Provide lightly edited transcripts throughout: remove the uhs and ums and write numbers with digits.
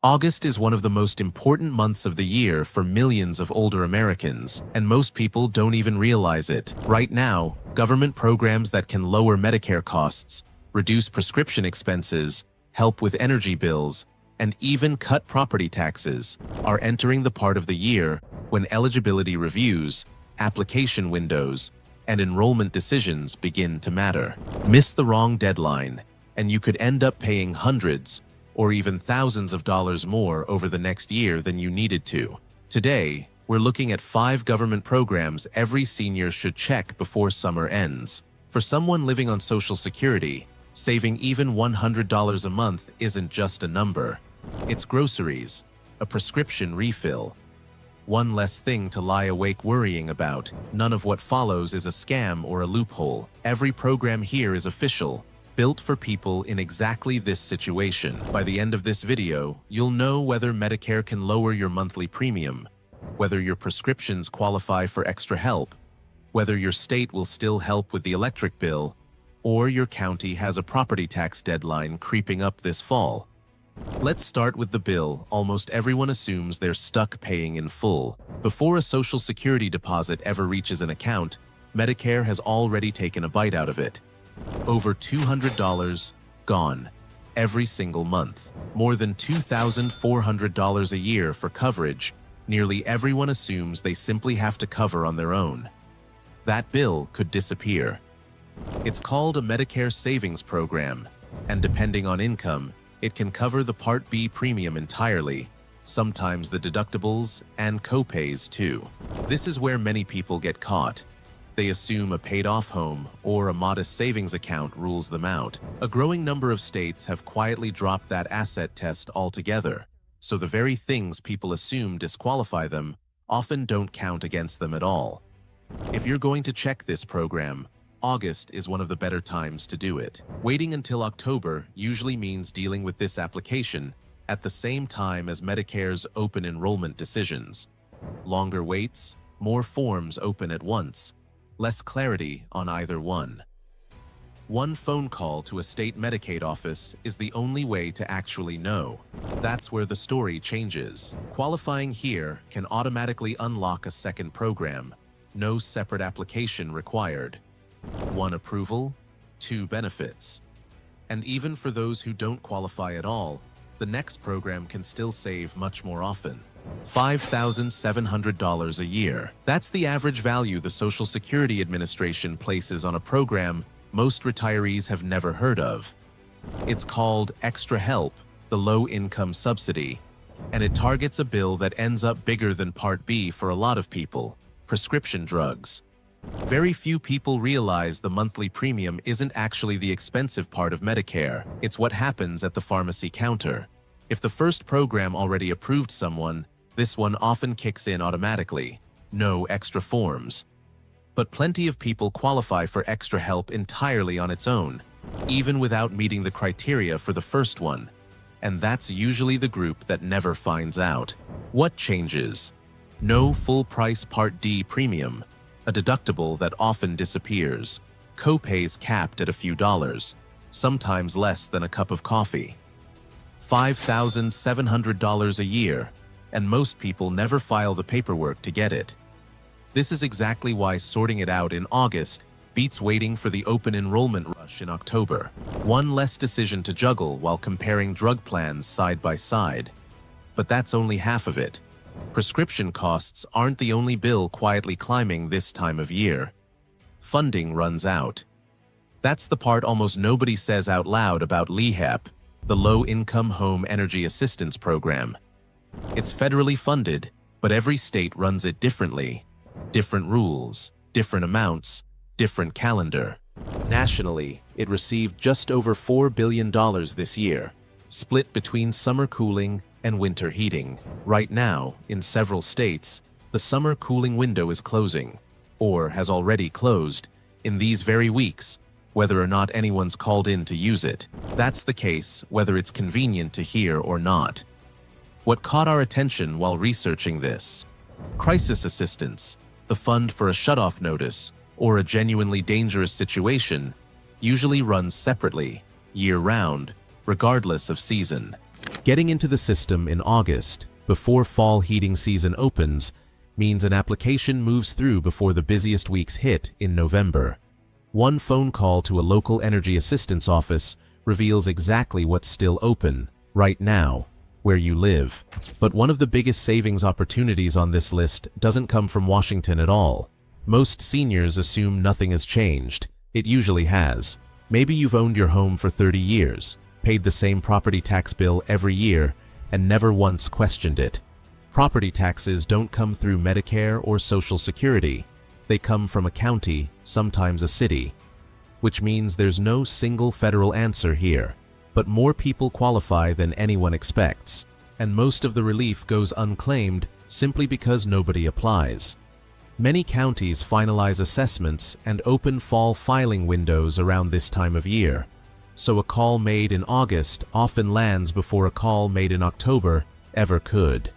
August is one of the most important months of the year for millions of older Americans, and most people don't even realize it. Right now, government programs that can lower Medicare costs, reduce prescription expenses, help with energy bills, and even cut property taxes are entering the part of the year when eligibility reviews, application windows, and enrollment decisions begin to matter. Miss the wrong deadline, and you could end up paying hundreds or even thousands of dollars more over the next year than you needed to. Today, we're looking at 5 government programs every senior should check before summer ends. For someone living on Social Security, saving even $100 a month isn't just a number. It's groceries, a prescription refill, one less thing to lie awake worrying about. None of what follows is a scam or a loophole. Every program here is official, built for people in exactly this situation. By the end of this video, you'll know whether Medicare can lower your monthly premium, whether your prescriptions qualify for extra help, whether your state will still help with the electric bill, or your county has a property tax deadline creeping up this fall. Let's start with the bill. Almost everyone assumes they're stuck paying in full. Before a Social Security deposit ever reaches an account, Medicare has already taken a bite out of it. Over $200 gone every single month. More than $2,400 a year for coverage nearly everyone assumes they simply have to cover on their own. That bill could disappear. It's called a Medicare Savings Program, and depending on income, it can cover the Part B premium entirely, sometimes the deductibles and copays too. This is where many people get caught. They assume a paid-off home or a modest savings account rules them out. A growing number of states have quietly dropped that asset test altogether, so the very things people assume disqualify them often don't count against them at all. If you're going to check this program, August is one of the better times to do it. Waiting until October usually means dealing with this application at the same time as Medicare's open enrollment decisions. Longer waits, more forms open at once, less clarity on either one. One phone call to a state Medicaid office is the only way to actually know. That's where the story changes. Qualifying here can automatically unlock a second program. No separate application required. 1 approval, 2 benefits. And even for those who don't qualify at all, the next program can still save much more often. $5,700 a year. That's the average value the Social Security Administration places on a program most retirees have never heard of. It's called Extra Help, the low-income subsidy, and it targets a bill that ends up bigger than Part B for a lot of people: prescription drugs. Very few people realize the monthly premium isn't actually the expensive part of Medicare. It's what happens at the pharmacy counter. If the first program already approved someone, this one often kicks in automatically. No extra forms. But plenty of people qualify for extra help entirely on its own, even without meeting the criteria for the first one. And that's usually the group that never finds out. What changes? No full-price Part D premium, a deductible that often disappears, copays capped at a few dollars, sometimes less than a cup of coffee. $5,700 a year, and most people never file the paperwork to get it. This is exactly why sorting it out in August beats waiting for the open enrollment rush in October. One less decision to juggle while comparing drug plans side by side. But that's only half of it. Prescription costs aren't the only bill quietly climbing this time of year. Funding runs out. That's the part almost nobody says out loud about LIHEAP, the Low-Income Home Energy Assistance Program. It's federally funded, but every state runs it differently. Different rules, different amounts, different calendar. Nationally, it received just over $4 billion this year, split between summer cooling and winter heating. Right now, in several states, the summer cooling window is closing, or has already closed, in these very weeks, whether or not anyone's called in to use it. That's the case, whether it's convenient to hear or not. What caught our attention while researching this? Crisis assistance, the fund for a shutoff notice, or a genuinely dangerous situation, usually runs separately, year-round, regardless of season. Getting into the system in August, before fall heating season opens, means an application moves through before the busiest weeks hit in November. One phone call to a local energy assistance office reveals exactly what's still open, right now, where you live. But one of the biggest savings opportunities on this list doesn't come from Washington at all. Most seniors assume nothing has changed. It usually has. Maybe you've owned your home for 30 years, paid the same property tax bill every year, and never once questioned it. Property taxes don't come through Medicare or Social Security. They come from a county, sometimes a city. Which means there's no single federal answer here. But more people qualify than anyone expects, and most of the relief goes unclaimed simply because nobody applies. Many counties finalize assessments and open fall filing windows around this time of year, so a call made in August often lands before a call made in October ever could.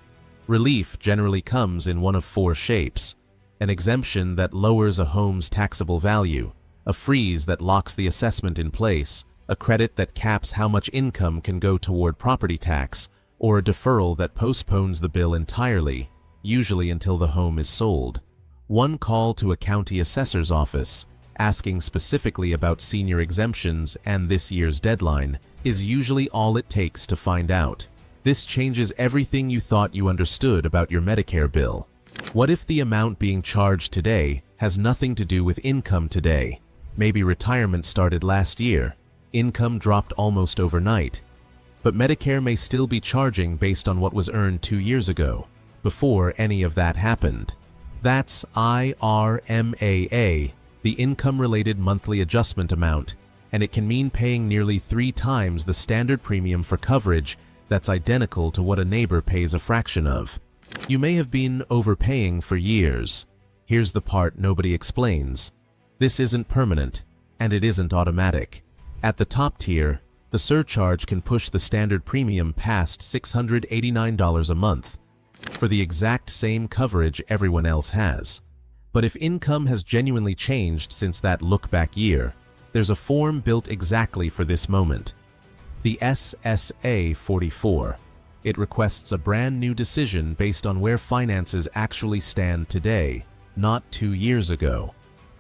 Relief generally comes in one of four shapes: an exemption that lowers a home's taxable value, a freeze that locks the assessment in place, a credit that caps how much income can go toward property tax, or a deferral that postpones the bill entirely, usually until the home is sold. One call to a county assessor's office, asking specifically about senior exemptions and this year's deadline, is usually all it takes to find out. This changes everything you thought you understood about your Medicare bill. What if the amount being charged today has nothing to do with income today? Maybe retirement started last year. Income dropped almost overnight. But Medicare may still be charging based on what was earned 2 years ago, before any of that happened. That's IRMAA, the income-related monthly adjustment amount, and it can mean paying nearly 3 times the standard premium for coverage that's identical to what a neighbor pays a fraction of. You may have been overpaying for years. Here's the part nobody explains. This isn't permanent, and it isn't automatic. At the top tier, the surcharge can push the standard premium past $689 a month for the exact same coverage everyone else has. But if income has genuinely changed since that look-back year, there's a form built exactly for this moment. The SSA 44. It requests a brand new decision based on where finances actually stand today, not 2 years ago.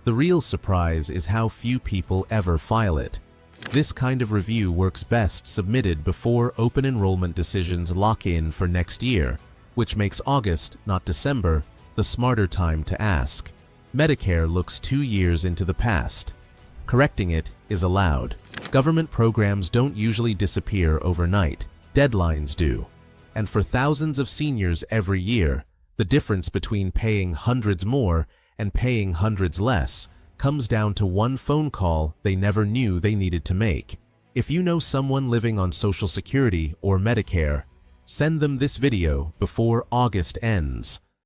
The real surprise is how few people ever file it. This kind of review works best submitted before open enrollment decisions lock in for next year, which makes August, not December, the smarter time to ask. Medicare looks 2 years into the past. Correcting it is allowed. Government programs don't usually disappear overnight. Deadlines do. And for thousands of seniors every year, the difference between paying hundreds more and paying hundreds less comes down to one phone call they never knew they needed to make. If you know someone living on Social Security or Medicare, send them this video before August ends.